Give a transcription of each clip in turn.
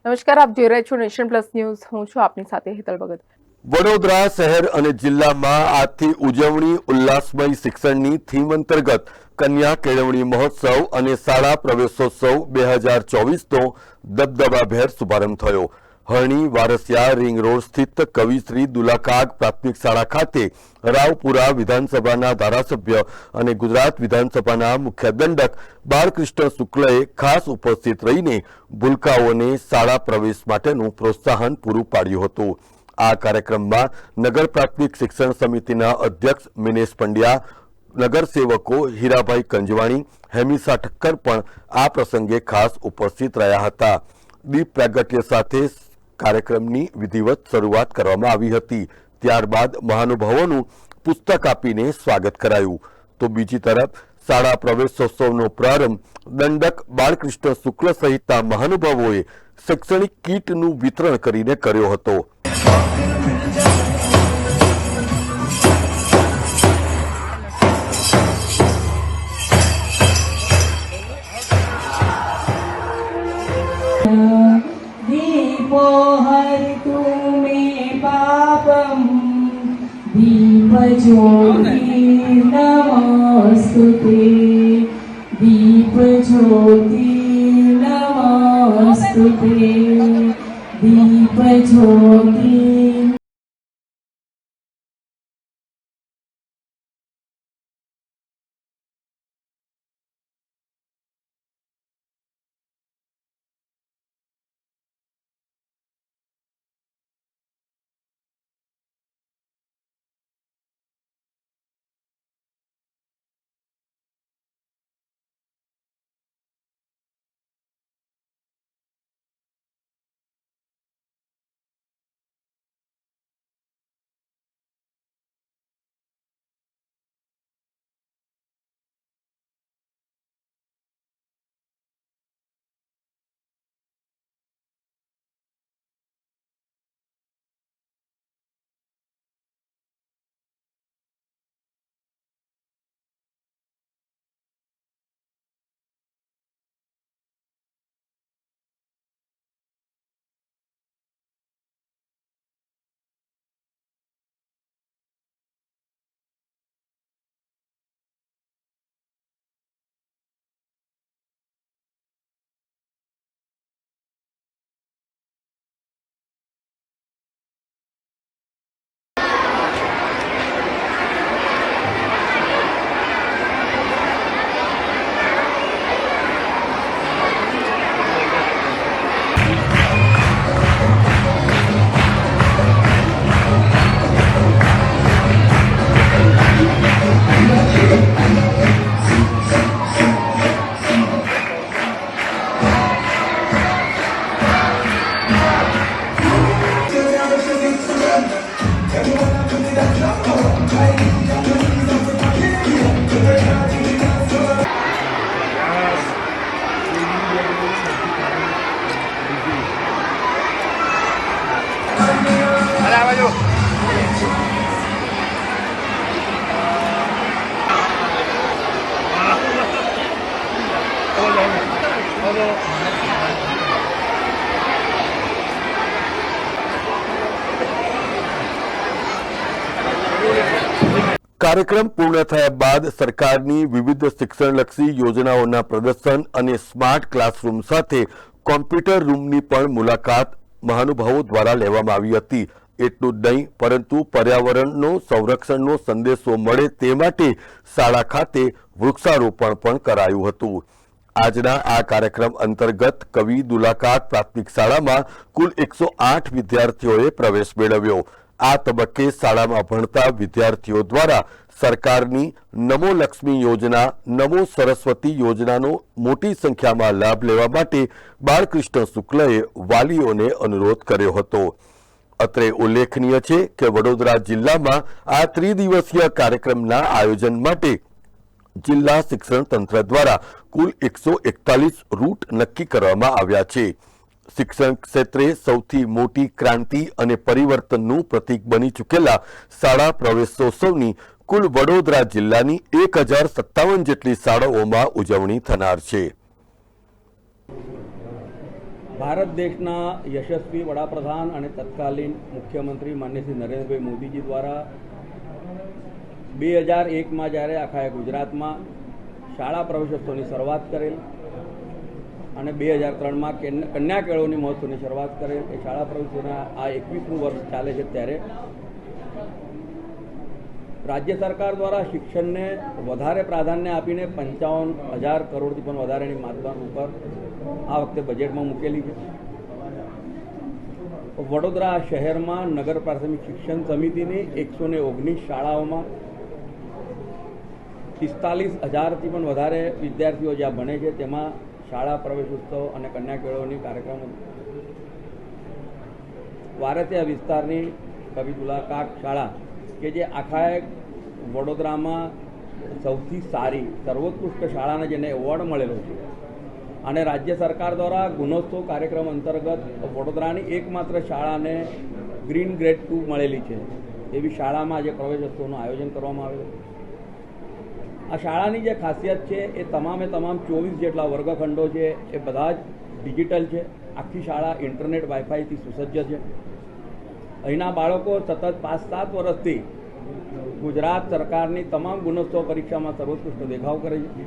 નમસ્કાર, આપ જોઈ રહ્યા છો નેશન પ્લસ ન્યૂઝ. હું છું આપની સાથે હેતલ ભગત. વડોદરા શહેર અને જિલ્લામાં આજથી ઉજવણી ઉલ્લાસમય શિક્ષણની થીમ અંતર્ગત કન્યા કેળવણી મહોત્સવ અને શાળા પ્રવેશોત્સવ 2024નો દબદબાભેર શુભારંભ થયો. હરણી વારસિયા રિંગ રોડ સ્થિત કવિશ્રી દુલાકાગ પ્રાથમિક શાળા ખાતે રાવપુરા વિધાનસભાના ધારાસભ્ય અને ગુજરાત વિધાનસભાના મુખ્ય દંડક બાળકૃષ્ણ શુક્લએ ખાસ ઉપસ્થિત રહીને ભૂલકાઓને શાળા પ્રવેશ માટેનું પ્રોત્સાહન પૂરું પાડ્યું હતું. આ કાર્યક્રમમાં નગર પ્રાથમિક શિક્ષણ સમિતિના અધ્યક્ષ મિનેશ પંડ્યા, નગરસેવકો હીરાભાઈ કંજવાણી, હેમિસા ઠક્કર પણ આ પ્રસંગે ખાસ ઉપસ્થિત રહ્યા હતા. દીપ પ્રાગટ્ય સાથે કાર્યક્રમની વિધિવત શરૂઆત કરવામાં આવી હતી. ત્યારબાદ મહાનુભાવોનું પુસ્તક આપીને સ્વાગત કરાયું. તો બીજી તરફ શાળા પ્રવેશોત્સવનો પ્રારંભ દંડક બાળકૃષ્ણ શુક્લ સહિતના મહાનુભાવોએ શૈક્ષણિક કીટનું વિતરણ કરીને કર્યો હતો. दीपो हरितु मे पापम दीप ज्योति नमस्तुते दीप ज्योति नमस्तुते दीप ज्योति. કાર્યક્રમ પૂર્ણ થયા બાદ સરકારની વિવિધ શિક્ષણલક્ષી યોજનાઓના પ્રદર્શન અને સ્માર્ટ ક્લાસરૂમ સાથે કોમ્પ્યુટર રૂમની પણ મુલાકાત મહાનુભાવો દ્વારા લેવામાં આવી હતી. એટલું જ નહીં, પરંતુ પર્યાવરણનો સંરક્ષણનો સંદેશો મળે તે માટે શાળા ખાતે વૃક્ષારોપણ પણ કરાયું હતું. આજના આ કાર્યક્રમ અંતર્ગત કવિ દુલાકાત પ્રાથમિક શાળામાં કુલ 108 વિદ્યાર્થીઓએ પ્રવેશ મેળવ્યો. આ તબક્કે શાળામાં ભણતા વિદ્યાર્થીઓ દ્વારા સરકારની નમો લક્ષ્મી યોજના, નમો સરસ્વતી યોજનાનો મોટી સંખ્યામાં લાભ લેવા માટે બાળકૃષ્ણ શુક્લએ વાલીઓને અનુરોધ કર્યો હતો. અત્રે ઉલ્લેખનીય છે કે વડોદરા જિલ્લામાં આ ત્રિદિવસીય કાર્યક્રમના આયોજન માટે જિલ્લા શિક્ષણ તંત્ર દ્વારા કુલ 141 રૂટ નક્કી કરવામાં આવ્યા છે. શિક્ષણ ક્ષેત્રે સૌથી મોટી ક્રાંતિ અને પરિવર્તનનું પ્રતીક બની ચૂકેલા શાળા પ્રવેશોત્સવની કુલ વડોદરા જિલ્લાની 1057 જેટલી શાળાઓમાં ઉજવણી થનાર છે. ભારત દેશના યશસ્વી વડાપ્રધાન અને તત્કાલીન મુખ્યમંત્રી માન્ય શ્રી નરેન્દ્રભાઈ મોદીજી દ્વારા 2001માં જ્યારે આખા ગુજરાતમાં શાળા પ્રવેશોત્સવની શરૂઆત કરેલ અને 2003માં કન્યા કેળવણી મહોત્સવની શરૂઆત કરેલ, એ શાળા પ્રવેશોત્સવના આ 21મું વર્ષ ચાલે છે ત્યારે રાજ્ય સરકાર દ્વારા શિક્ષણને વધારે પ્રાધાન્ય આપીને 55,000 કરોડથી પણ વધારેની માત્રા ઉપર આ વખતે બજેટમાં મૂકેલી છે. વડોદરા શહેરમાં નગર પ્રાથમિક શિક્ષણ સમિતિની 119 શાળાઓમાં 45,000થી પણ વધારે વિદ્યાર્થીઓ જ્યાં ભણે છે તેમાં શાળા પ્રવેશોત્સવ અને કન્યા કેળવણી કાર્યક્રમો. વારસિયા વિસ્તારની કવિતુલા કાક શાળા કે જે આખા વડોદરામાં સૌથી સારી સર્વોત્કૃષ્ટ શાળાને જેને એવોર્ડ મળેલો છે અને રાજ્ય સરકાર દ્વારા ગુણોત્સવ કાર્યક્રમ અંતર્ગત વડોદરાની એકમાત્ર શાળાને ગ્રીન ગ્રેડ 2 મળેલી છે એવી શાળામાં આજે પ્રવેશોત્સવનું આયોજન કરવામાં આવેલું. આ શાળાની જે ખાસિયત છે એ તમામ 24 જેટલા વર્ગખંડો છે એ બધા જ ડિજિટલ છે. આખી શાળા ઇન્ટરનેટ વાઈફાઈથી સુસજ્જ છે. અહીંના બાળકો સતત 5-7 વર્ષથી ગુજરાત સરકારની તમામ ગુણોત્સવ પરીક્ષામાં સર્વોત્કૃષ્ટ દેખાવ કરે છે.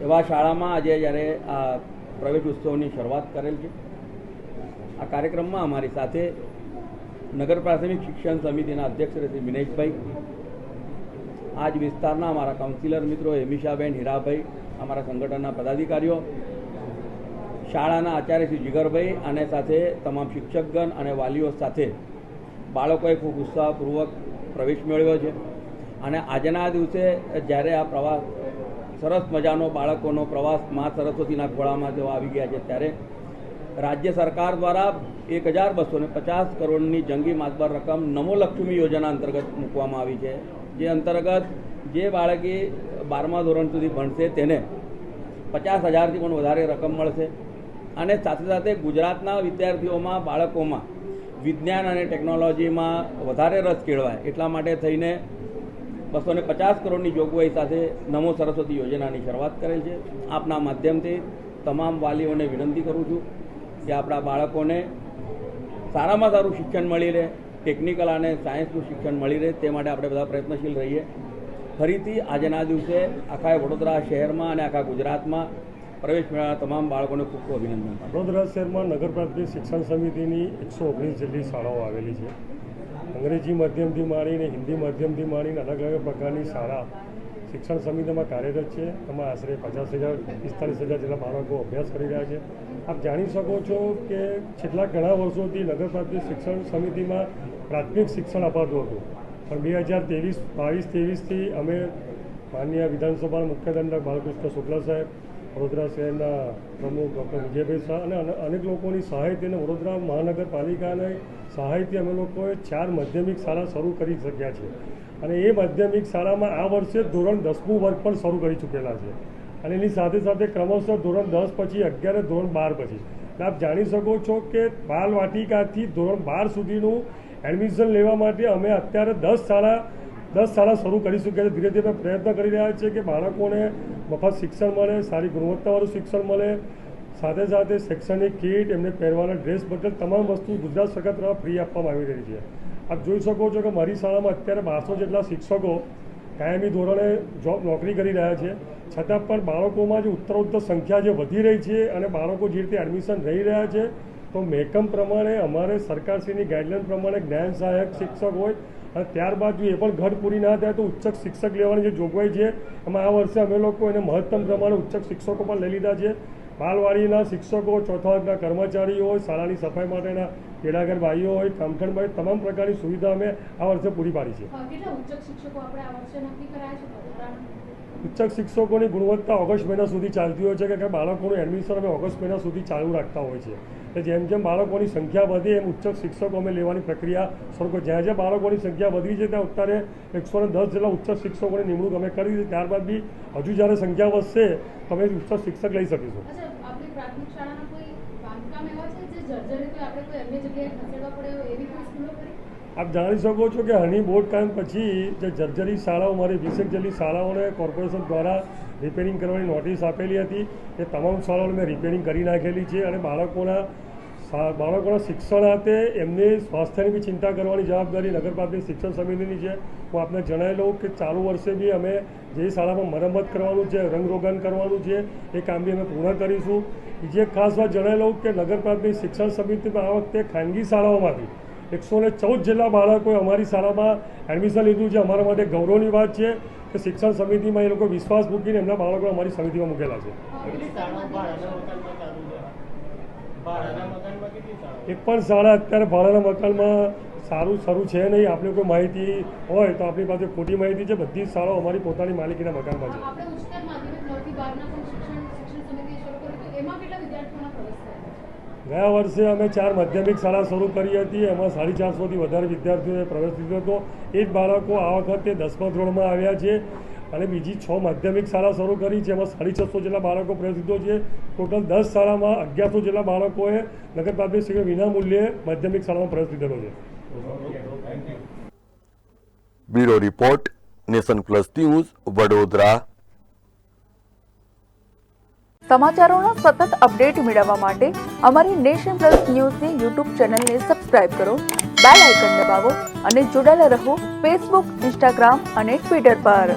એવા શાળામાં આજે જ્યારે આ પ્રવેશ ઉત્સવની શરૂઆત કરેલ છે. આ કાર્યક્રમમાં અમારી સાથે નગર પ્રાથમિક શિક્ષણ સમિતિના અધ્યક્ષ શ્રી વિનેશભાઈ, આ જ વિસ્તારના અમારા કાઉન્સિલર મિત્રો હેમિશાબેન, હીરાભાઈ, અમારા સંગઠનના પદાધિકારીઓ, શાળાના આચાર્ય શ્રી જીગરભાઈ અને સાથે તમામ શિક્ષકગણ અને વાલીઓ સાથે બાળકોએ ખૂબ ઉત્સાહપૂર્વક પ્રવેશ મેળવ્યો છે. અને આજના દિવસે જ્યારે આ પ્રવાસ સરસ મજાનો બાળકોનો પ્રવાસ મા સરસ્વતીના ખોળામાં તેઓ આવી ગયા છે ત્યારે રાજ્ય સરકાર દ્વારા 1,250 કરોડની જંગી માતબર રકમ નમો લક્ષ્મી યોજના અંતર્ગત મૂકવામાં આવી છે, જે અંતર્ગત જે બાળકી 12મા ધોરણ સુધી ભણશે તેને 50,000થી પણ વધારે રકમ મળશે. અને સાથે સાથે ગુજરાતના વિદ્યાર્થીઓમાં બાળકોમાં વિજ્ઞાન અને ટેકનોલોજીમાં વધારે રસ કેળવાય એટલા માટે થઈને 250 કરોડની જોગવાઈ સાથે નમો સરસ્વતી યોજનાની શરૂઆત કરેલ છે. આપના માધ્યમથી તમામ વાલીઓને વિનંતી કરું છું કે આપણા બાળકોને સારામાં સારું શિક્ષણ મળી રહે, ટેકનિકલ અને સાયન્સનું શિક્ષણ મળી રહે તે માટે આપણે બધા પ્રયત્નશીલ રહીએ. ફરીથી આજના દિવસે આખા વડોદરા શહેરમાં અને આખા ગુજરાતમાં પ્રવેશ મેળવનારા તમામ બાળકોને ખૂબ ખૂબ અભિનંદન. વડોદરા શહેરમાં નગર પ્રાથમિક શિક્ષણ સમિતિની 119 જેટલી શાળાઓ આવેલી છે. અંગ્રેજી માધ્યમથી માંડીને હિન્દી માધ્યમથી માંડીને અલગ અલગ પ્રકારની શાળા શિક્ષણ સમિતિમાં કાર્યરત છે. એમાં આશરે 50,000-45,000 જેટલા બાળકો અભ્યાસ કરી રહ્યા છે. આપ જાણી શકો છો કે છેલ્લા ઘણા વર્ષોથી નગર પ્રાથમિક શિક્ષણ સમિતિમાં પ્રાથમિક શિક્ષણ અપાતું હતું, પણ 2022-23થી અમે માનનીય વિધાનસભાના મુખ્યદંડક બાલકૃષ્ણ શુક્લા સાહેબ, વડોદરા શહેરના પ્રમુખ ડૉક્ટર વિજયભાઈ શાહ અને અનેક લોકોની સહાયથી અને વડોદરા મહાનગરપાલિકાની સહાયથી અમે લોકોએ 4 માધ્યમિક શાળા શરૂ કરી શક્યા છે. અને એ માધ્યમિક શાળામાં આ વર્ષે ધોરણ 10મું વર્ગ પણ શરૂ કરી ચૂકેલા છે. અને એની સાથે સાથે ક્રમશઃ ધોરણ 10 પછી 11, ધોરણ 12 પછી. આપ જાણી શકો છો કે બાલવાટિકાથી ધોરણ 12 સુધીનું એડમિશન લેવા માટે અમે અત્યારે 10 શાળા શરૂ કરી ચૂક્યા છે. ધીરે ધીરે પ્રયત્ન કરી રહ્યા છીએ કે બાળકોને મફત શિક્ષણ મળે, સારી ગુણવત્તાવાળું શિક્ષણ મળે, સાથે સાથે શૈક્ષણિક કીટ, એમને પહેરવાના ડ્રેસ બદલ તમામ વસ્તુ ગુજરાત સરકાર તરફ ફ્રી આપવામાં આવી રહી છે. આપ જોઈ શકો છો કે મારી શાળામાં અત્યારે 1200 જેટલા શિક્ષકો કાયમી ધોરણે નોકરી કરી રહ્યા છે. છતાં પણ બાળકોમાં જે ઉત્તરોત્તર સંખ્યા જે વધી રહી છે અને બાળકો જે રીતે એડમિશન રહી રહ્યા છે, તો મહેકમ પ્રમાણે અમારે સરકારશ્રીની ગાઈડલાઈન પ્રમાણે જ્ઞાન સહાયક શિક્ષક હોય અને ત્યારબાદ જો એ પણ ઘટ પૂરી ના થાય તો ઉચ્ચક શિક્ષક લેવાની જે જોગવાઈ છે એમાં આ વર્ષે અમે લોકો એને મહત્તમ પ્રમાણે ઉચ્ચક શિક્ષકો પણ લઈ લીધા છે. બાલવાડીના શિક્ષકો, ચોથા વર્ગના કર્મચારીઓ હોય, શાળાની સફાઈ માટેના તેડાગર ભાઈઓ હોય, કામઠણ ભાઈ, તમામ પ્રકારની સુવિધા અમે આ વર્ષે પૂરી પાડી છે. ઉચ્ચક શિક્ષકોની ગુણવત્તા ઓગસ્ટ મહિના સુધી ચાલતી હોય છે કે બાળકોનું એડમિશન અમે ઓગસ્ટ મહિના સુધી ચાલુ રાખતા હોય છે. જેમ જેમ બાળકોની સંખ્યા વધે એમ ઉચ્ચક શિક્ષકો અમે લેવાની પ્રક્રિયા શરૂ કરી. જ્યાં જ્યાં બાળકોની સંખ્યા વધી છે ત્યાં અત્યારે 110 જેટલા ઉચ્ચક શિક્ષકોની નિમણૂક અમે કરી છે. ત્યારબાદ બી હજુ જ્યારે સંખ્યા વધશે તો અમે ઉચ્ચક શિક્ષક લઈ શકીશું. આપ જાણી શકો છો કે હની બોર્ડ કામ પછી જે જર્જરી શાળાઓ મારી 20 જેટલી શાળાઓને કોર્પોરેશન દ્વારા રિપેરિંગ કરવાની નોટિસ આપેલી હતી. એ તમામ શાળાઓને મેં રિપેરિંગ કરી નાખેલી છે અને બાળકોના શિક્ષણ સાથે એમની સ્વાસ્થ્યની બી ચિંતા કરવાની જવાબદારી નગરપાલિકા શિક્ષણ સમિતિની છે. હું આપને જણાવી લઉં કે ચાલુ વર્ષે બી અમે જે શાળામાં મરમ્મત કરવાનું છે, રંગરોગન કરવાનું છે, એ કામ બી અમે પૂર્ણ કરીશું. બીજી એક ખાસ વાત જણાવી લઉં કે નગરપાલિકા શિક્ષણ સમિતિમાં આ વખતે ખાનગી શાળાઓમાંથી 114 જેટલા બાળકોએ અમારી શાળામાં એડમિશન લીધું છે. અમારા માટે ગૌરવની વાત છે કે શિક્ષણ સમિતિમાં એ લોકો વિશ્વાસ મૂકીને એમના બાળકો અમારી સમિતિમાં મૂકેલા છે. એક પણ શાળા અત્યારે ભાડાના મકાનમાં સારું શરૂ છે નહીં. આપણે કોઈ માહિતી હોય તો આપણી પાસે ખોટી માહિતી છે. બધી જ શાળાઓ અમારી પોતાની માલિકીના મકાનમાં છે. ગયા વર્ષે અમે 4 માધ્યમિક શાળા શરૂ કરી હતી. એમાં 450થી વધારે વિદ્યાર્થીઓએ પ્રવેશ લીધો હતો. એ જ બાળકો આ વખતે 10મા ધોરણમાં આવ્યા છે અને બીજી 6 માધ્યમિક શાળા શરૂ કરી છે. એમાં 650 જેટલા બાળકો પ્રવેશ લીધો છે. ટોટલ 10 શાળામાં 1100 જેટલા બાળકોએ નગરપાલિકા વિના મૂલ્યે માધ્યમિક શાળામાં પ્રવેશ લીધેલો છે. Bureau report, nation plus news, Vadodara. સમાચારોનો સતત અપડેટ મેળવવા માટે અમારી નેશન પ્લસ ન્યૂઝની યુટ્યુબ ચેનલને સબસ્ક્રાઇબ કરો, બેલ આઇકન દબાવો અને જોડાયેલા રહો ફેસબુક, ઇન્સ્ટાગ્રામ અને ટ્વિટર પર.